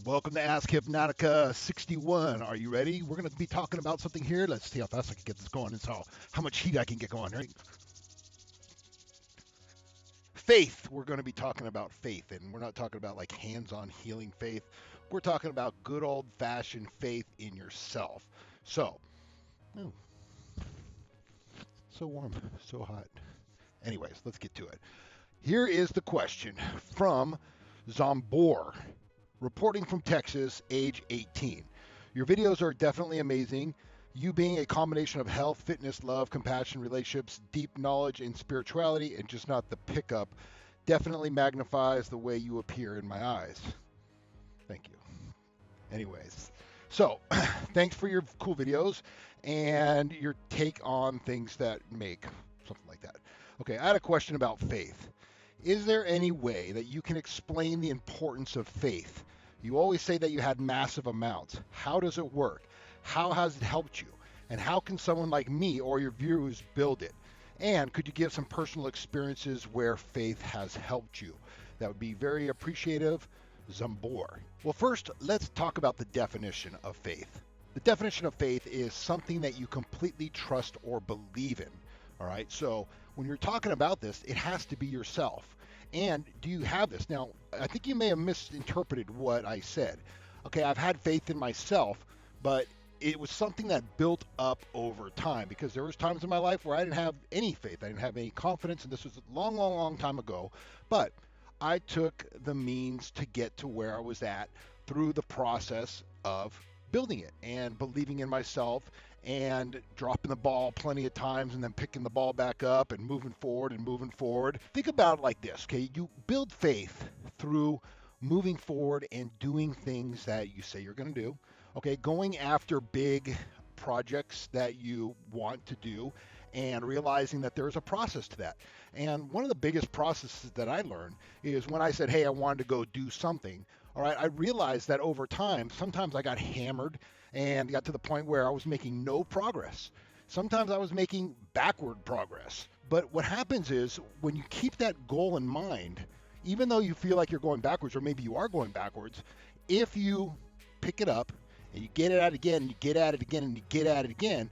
Welcome to Ask Hypnotica 61. Are you ready? We're going to be talking about something here. Let's see how fast I can get this going and how much heat I can get going, right? Faith. We're going to be talking about faith, and we're not talking about like hands on healing faith. We're talking about good old fashioned faith in yourself. So, oh, so warm, so hot. Anyways, let's get to it. Here is the question from Zombor, reporting from Texas, age 18. Your videos are definitely amazing. You being a combination of health, fitness, love, compassion, relationships, deep knowledge, and spirituality, and just not the pickup, definitely magnifies the way you appear in my eyes. Thank you. Anyways, so thanks for your cool videos and your take on things that make something like that. Okay, I had a question about faith. Is there any way that you can explain the importance of faith? You always say that you had massive amounts. How does it work? How has it helped you? And how can someone like me or your viewers build it? And could you give some personal experiences where faith has helped you? That would be very appreciative. Zambor. Well, first, let's talk about the definition of faith. The definition of faith is something that you completely trust or believe in. All right, so when you're talking about this, it has to be yourself. And do you have this? Now, I think you may have misinterpreted what I said. Okay, I've had faith in myself, but it was something that built up over time because there was times in my life where I didn't have any faith. I didn't have any confidence, and this was a long, long, long time ago. But I took the means to get to where I was at through the process of building it and believing in myself and dropping the ball plenty of times and then picking the ball back up and moving forward and moving forward. Think about it like this, okay? You build faith through moving forward and doing things that you say you're going to do, okay? Going after big projects that you want to do and realizing that there's a process to that. And one of the biggest processes that I learned is when I said, hey, I wanted to go do something. All right, I realized that over time, sometimes I got hammered and got to the point where I was making no progress. Sometimes I was making backward progress. But what happens is when you keep that goal in mind, even though you feel like you're going backwards, or maybe you are going backwards, if you pick it up and you get it at it again, and you get at it again, and you get at it again,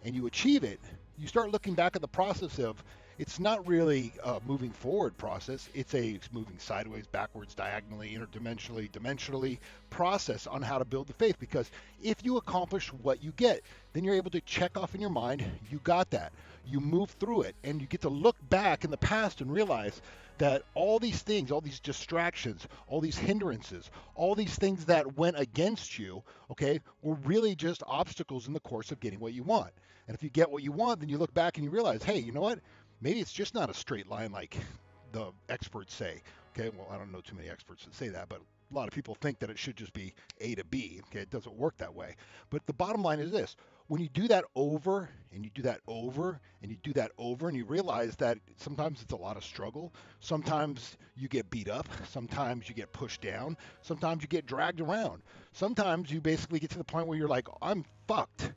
and you achieve it, you start looking back at the process of it's not really a moving forward process. It's moving sideways, backwards, diagonally, interdimensionally, dimensionally process on how to build the faith. Because if you accomplish what you get, then you're able to check off in your mind, you got that. You move through it, and you get to look back in the past and realize that all these things, all these distractions, all these hindrances, all these things that went against you, okay, were really just obstacles in the course of getting what you want. And if you get what you want, then you look back and you realize, hey, you know what? Maybe it's just not a straight line like the experts say. Okay, well, I don't know too many experts that say that, but a lot of people think that it should just be A to B. Okay, it doesn't work that way. But the bottom line is this: when you do that over and you do that over and you do that over, and you realize that sometimes it's a lot of struggle, sometimes you get beat up, sometimes you get pushed down, sometimes you get dragged around, sometimes you basically get to the point where you're like, I'm fucked.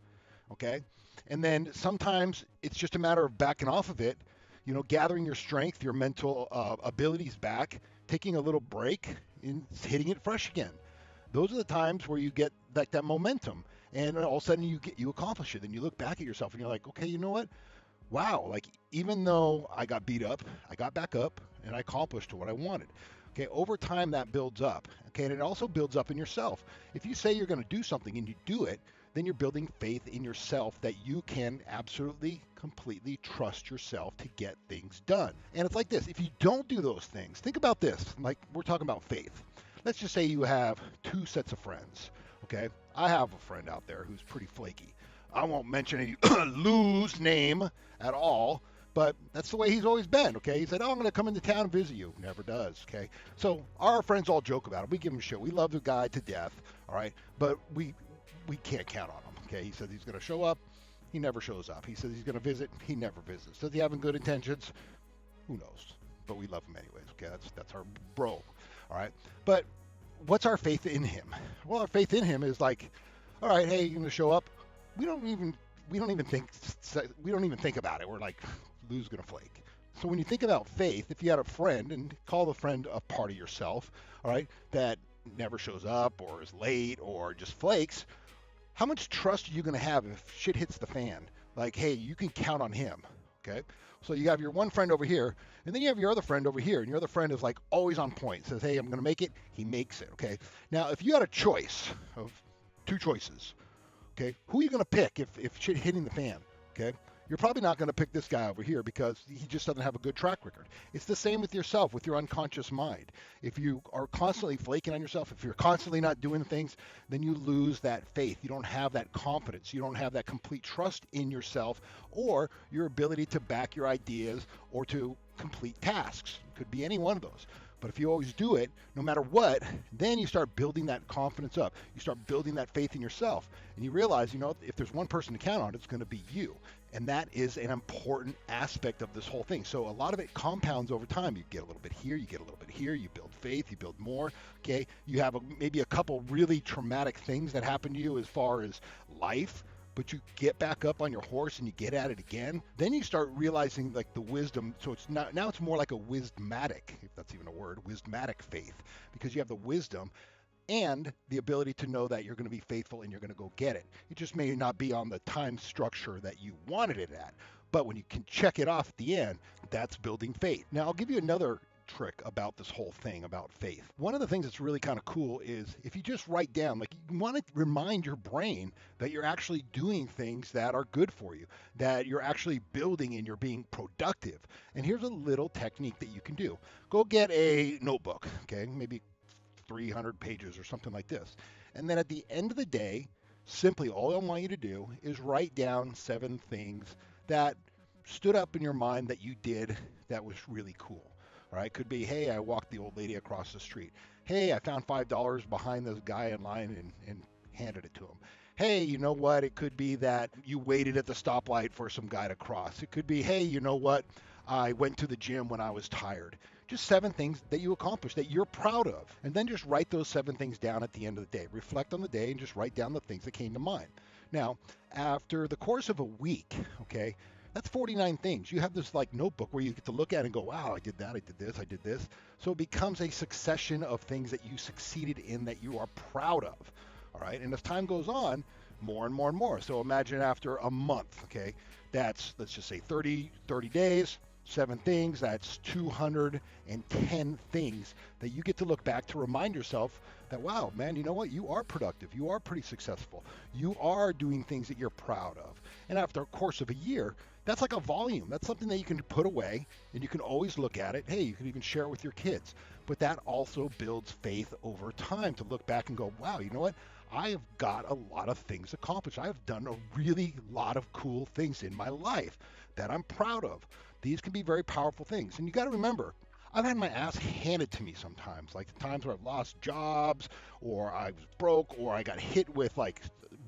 Okay, and then sometimes it's just a matter of backing off of it, you know, gathering your strength, your mental abilities back, taking a little break, and hitting it fresh again. Those are the times where you get like that momentum, and all of a sudden you accomplish it, and you look back at yourself, and you're like, okay, you know what? Wow, like even though I got beat up, I got back up, and I accomplished what I wanted. Okay, over time that builds up. Okay, and it also builds up in yourself. If you say you're going to do something and you do it, then you're building faith in yourself that you can absolutely, completely trust yourself to get things done. And it's like this: if you don't do those things, think about this. Like we're talking about faith. Let's just say you have two sets of friends. Okay, I have a friend out there who's pretty flaky. I won't mention any Lou's name at all, but that's the way he's always been, okay? He said, oh, I'm going to come into town and visit you. Never does, okay? So our friends all joke about it. We give him shit. We love the guy to death, all right? But we can't count on him, okay? He says he's going to show up. He never shows up. He says he's going to visit. He never visits. Does he have good intentions? Who knows? But we love him anyways, okay? That's our bro, all right? But what's our faith in him? Well, our faith in him is like, all right, hey, you're going to show up. We don't even think about it. We're like, Lou's gonna flake. So when you think about faith, if you had a friend, and call the friend a part of yourself, all right, that never shows up or is late or just flakes, how much trust are you going to have if shit hits the fan? Like, hey, you can count on him. Okay. So you have your one friend over here, and then you have your other friend over here, and your other friend is like always on point. Says, hey, I'm going to make it. He makes it. Okay. Now, if you had a choice of two choices, okay, who are you going to pick if shit hitting the fan? Okay. You're probably not going to pick this guy over here because he just doesn't have a good track record. It's the same with yourself, with your unconscious mind. If you are constantly flaking on yourself, if you're constantly not doing things, then you lose that faith. You don't have that confidence. You don't have that complete trust in yourself or your ability to back your ideas or to complete tasks. It could be any one of those. But if you always do it, no matter what, then you start building that confidence up. You start building that faith in yourself. And you realize, if there's one person to count on, it's going to be you. And that is an important aspect of this whole thing. So a lot of it compounds over time. You get a little bit here, you get a little bit here, you build faith, you build more. Okay, you have maybe a couple really traumatic things that happen to you as far as life, but you get back up on your horse and you get at it again. Then you start realizing like the wisdom. So it's not, now it's more like a wisdomatic, if that's even a word, wisdomatic faith, because you have the wisdom and the ability to know that you're going to be faithful and you're going to go get it. It just may not be on the time structure that you wanted it at, but when you can check it off at the end, that's building faith. Now, I'll give you another trick about this whole thing about faith. One of the things that's really kind of cool is if you just write down, like you want to remind your brain that you're actually doing things that are good for you, that you're actually building and you're being productive. And here's a little technique that you can do. Go get a notebook, okay, maybe 300 pages or something like this. And then at the end of the day, simply all I want you to do is write down 7 things that stood up in your mind that you did that was really cool. All right, could be, hey, I walked the old lady across the street. Hey, I found $5 behind this guy in line and handed it to him. Hey, you know what? It could be that you waited at the stoplight for some guy to cross. It could be, hey, you know what? I went to the gym when I was tired. Just 7 things that you accomplished that you're proud of. And then just write those 7 things down at the end of the day. Reflect on the day and just write down the things that came to mind. Now, after the course of a week, okay, that's 49 things. You have this like notebook where you get to look at and go, wow, I did that, I did this, I did this. So it becomes a succession of things that you succeeded in that you are proud of. All right. And as time goes on, more and more and more. So imagine after a month, okay, that's, let's just say 30 days, 7 things, that's 210 things that you get to look back to remind yourself that, wow, man, you know what? You are productive. You are pretty successful. You are doing things that you're proud of. And after a course of a year, that's like a volume. That's something that you can put away and you can always look at it. Hey, you can even share it with your kids. But that also builds faith over time to look back and go, wow, you know what? I have got a lot of things accomplished. I have done a really lot of cool things in my life that I'm proud of. These can be very powerful things. And you got to remember, I've had my ass handed to me sometimes, like the times where I've lost jobs or I was broke or I got hit with like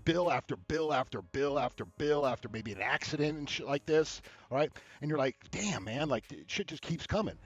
bill after bill after bill after bill after maybe an accident and shit like this, all right? And you're like, damn, man, like shit just keeps coming.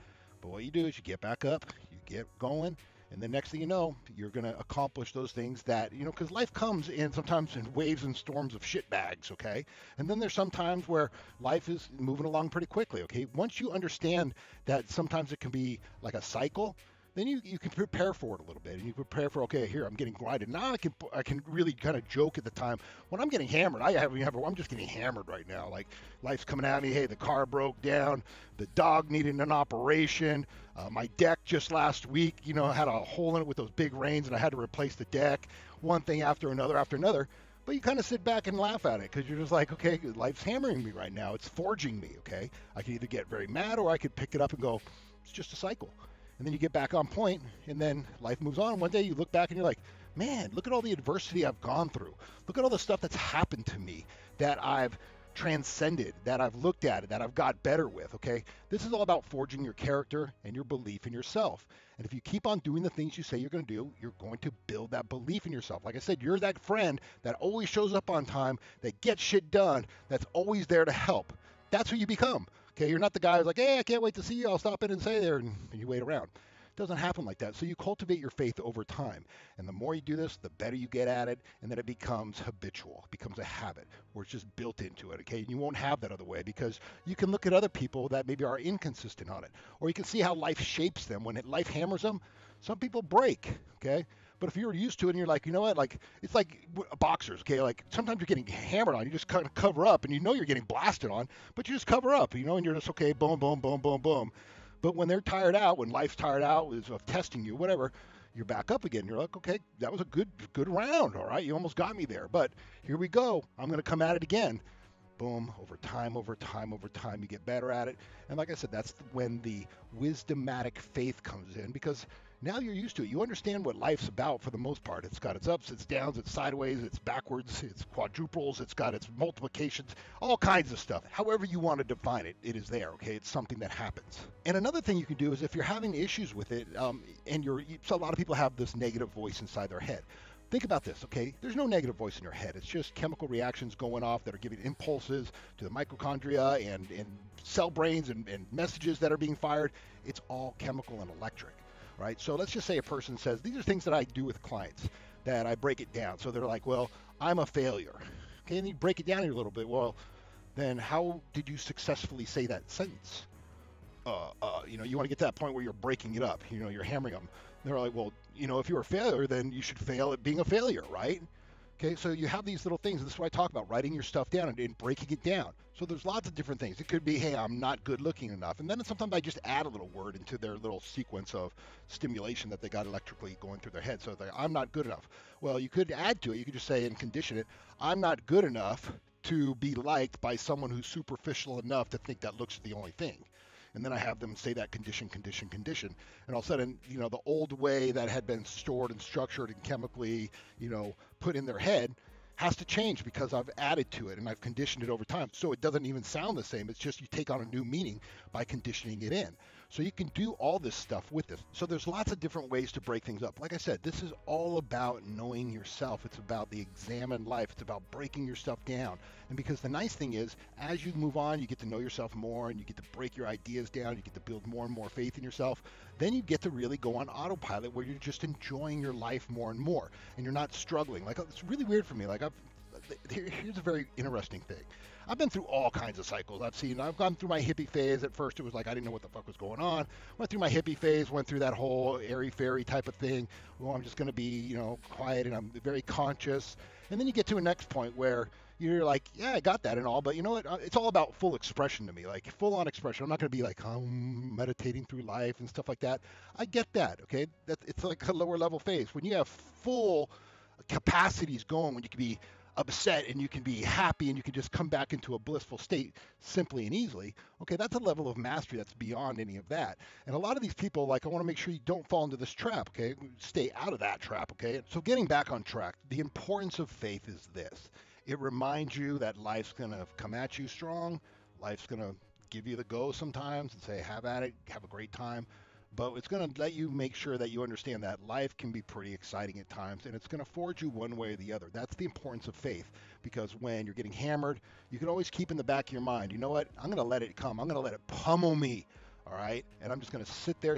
But what you do is you get back up, you get going, and the next thing you know, you're going to accomplish those things that, because life comes in sometimes in waves and storms of shit bags, okay? And then there's some times where life is moving along pretty quickly, okay? Once you understand that sometimes it can be like a cycle, then you can prepare for it a little bit, and you prepare for, okay, here I'm getting grinded. Now I can really kind of joke at the time when I'm getting hammered. I'm just getting hammered right now. Like life's coming at me. Hey, the car broke down, the dog needed an operation. My deck just last week, had a hole in it with those big rains, and I had to replace the deck. One thing after another. But you kind of sit back and laugh at it because you're just like, okay, life's hammering me right now. It's forging me. Okay, I can either get very mad or I could pick it up and go, it's just a cycle. And then you get back on point, and then life moves on. One day you look back and you're like, man, look at all the adversity I've gone through. Look at all the stuff that's happened to me that I've transcended, that I've looked at, that I've got better with, okay? This is all about forging your character and your belief in yourself. And if you keep on doing the things you say you're going to do, you're going to build that belief in yourself. Like I said, you're that friend that always shows up on time, that gets shit done, that's always there to help. That's who you become. Okay, you're not the guy who's like, hey, I can't wait to see you. I'll stop in and say there, and you wait around. It doesn't happen like that. So you cultivate your faith over time. And the more you do this, the better you get at it, and then it becomes habitual. It becomes a habit where it's just built into it, okay? And you won't have that other way because you can look at other people that maybe are inconsistent on it. Or you can see how life shapes them. When life hammers them, Some people break, okay? But if you're used to it and you're like, you know what, like it's like boxers, okay? Like sometimes you're getting hammered on, you just kind of cover up, and you know you're getting blasted on, but you just cover up, you know, and you're just okay, boom, boom, boom, boom, boom. But when they're tired out, when life's tired out of testing you, whatever, you're back up again. You're like, okay, that was a good round, all right, you almost got me there, but here we go. I'm going to come at it again. Boom, over time, over time, over time, you get better at it. And like I said, that's when the wisdomatic faith comes in, because now you're used to it. You understand what life's about for the most part. It's got its ups, its downs, its sideways, its backwards, its quadruples, it's got its multiplications, all kinds of stuff. However you want to define it, it is there, okay? It's something that happens. And another thing you can do is if you're having issues with it, so a lot of people have this negative voice inside their head. Think about this, okay? There's no negative voice in your head. It's just chemical reactions going off that are giving impulses to the mitochondria and cell brains and messages that are being fired. It's all chemical and electric, right? So let's just say a person says, these are things that I do with clients, that I break it down. So they're like, well, I'm a failure. Okay, and you break it down here a little bit. Well, then how did you successfully say that sentence? You want to get to that point where you're breaking it up. You're hammering them. They're like, well, if you're a failure, then you should fail at being a failure, right? Okay, so you have these little things. This is what I talk about, writing your stuff down and breaking it down. So there's lots of different things. It could be, hey, I'm not good looking enough. And then sometimes I just add a little word into their little sequence of stimulation that they got electrically going through their head. So they're, I'm not good enough. Well, you could add to it. You could just say and condition it, I'm not good enough to be liked by someone who's superficial enough to think that looks the only thing. And then I have them say that condition. And all of a sudden, the old way that had been stored and structured and chemically, put in their head has to change because I've added to it and I've conditioned it over time. So it doesn't even sound the same. It's just you take on a new meaning by conditioning it in. So you can do all this stuff with this. So there's lots of different ways to break things up. Like I said, this is all about knowing yourself. It's about the examined life. It's about breaking your stuff down. And because the nice thing is, as you move on, you get to know yourself more and you get to break your ideas down. You get to build more and more faith in yourself. Then you get to really go on autopilot where you're just enjoying your life more and more. And you're not struggling. Like, it's really weird for me. Like, here's a very interesting thing. I've been through all kinds of cycles. I've gone through my hippie phase. At first, it was like I didn't know what the fuck was going on. Went through my hippie phase, went through that whole airy-fairy type of thing. Well, I'm just going to be, quiet and I'm very conscious. And then you get to a next point where you're like, yeah, I got that and all, but you know what? It's all about full expression to me, like full-on expression. I'm not going to be like, I'm meditating through life and stuff like that. I get that, okay? It's like a lower-level phase. When you have full capacities going, when you can be upset and you can be happy and you can just come back into a blissful state simply and easily, okay, that's a level of mastery that's beyond any of that. And a lot of these people, like, I want to make sure you don't fall into this trap, okay? Stay out of that trap, okay? So getting back on track, the importance of faith is this. It reminds you that life's going to come at you strong. Life's going to give you the go sometimes and say, have at it, have a great time. But it's going to let you make sure that you understand that life can be pretty exciting at times, and it's going to forge you one way or the other. That's the importance of faith, because when you're getting hammered, you can always keep in the back of your mind, you know what, I'm going to let it come. I'm going to let it pummel me, all right? And I'm just going to sit there,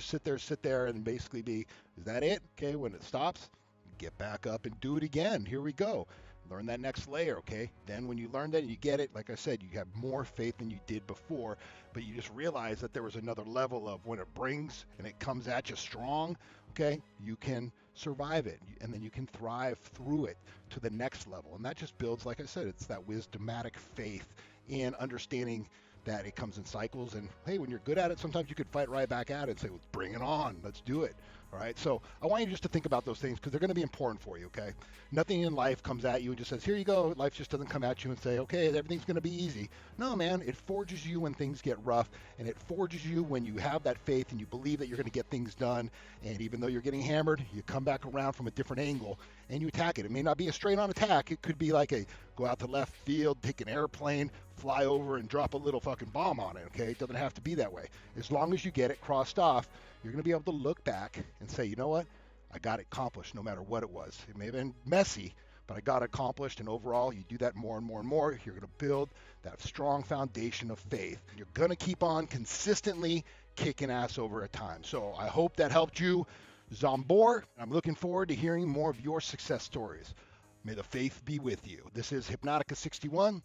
and basically be, is that it? Okay, when it stops, get back up and do it again. Here we go. Learn that next layer, okay? Then when you learn that and you get it, like I said, you have more faith than you did before, but you just realize that there was another level of when it brings and it comes at you strong, okay? You can survive it, and then you can thrive through it to the next level. And that just builds, like I said, it's that wisdomatic faith in understanding that it comes in cycles. And hey, when you're good at it, sometimes you could fight right back at it and say, well, bring it on, let's do it. All right, so I want you just to think about those things because they're going to be important for you, okay? Nothing in life comes at you and just says, here you go. Life just doesn't come at you and say, okay, everything's going to be easy. No, man, it forges you when things get rough, and it forges you when you have that faith and you believe that you're going to get things done. And even though you're getting hammered, you come back around from a different angle and you attack it. It may not be a straight-on attack. It could be like a go out to left field, take an airplane, fly over and drop a little fucking bomb on it, okay? It doesn't have to be that way. As long as you get it crossed off, you're going to be able to look back and say, you know what? I got it accomplished no matter what it was. It may have been messy, but I got it accomplished. And overall, you do that more and more and more. You're going to build that strong foundation of faith. You're going to keep on consistently kicking ass over a time. So I hope that helped you, Zambor. I'm looking forward to hearing more of your success stories. May the faith be with you. This is Hypnotica 61.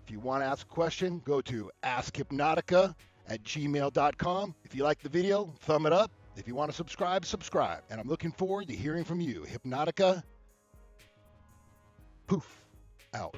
If you want to ask a question, go to askhypnotica@gmail.com. If you like the video, thumb it up. If you want to subscribe, subscribe. And I'm looking forward to hearing from you. Hypnotica, poof, out.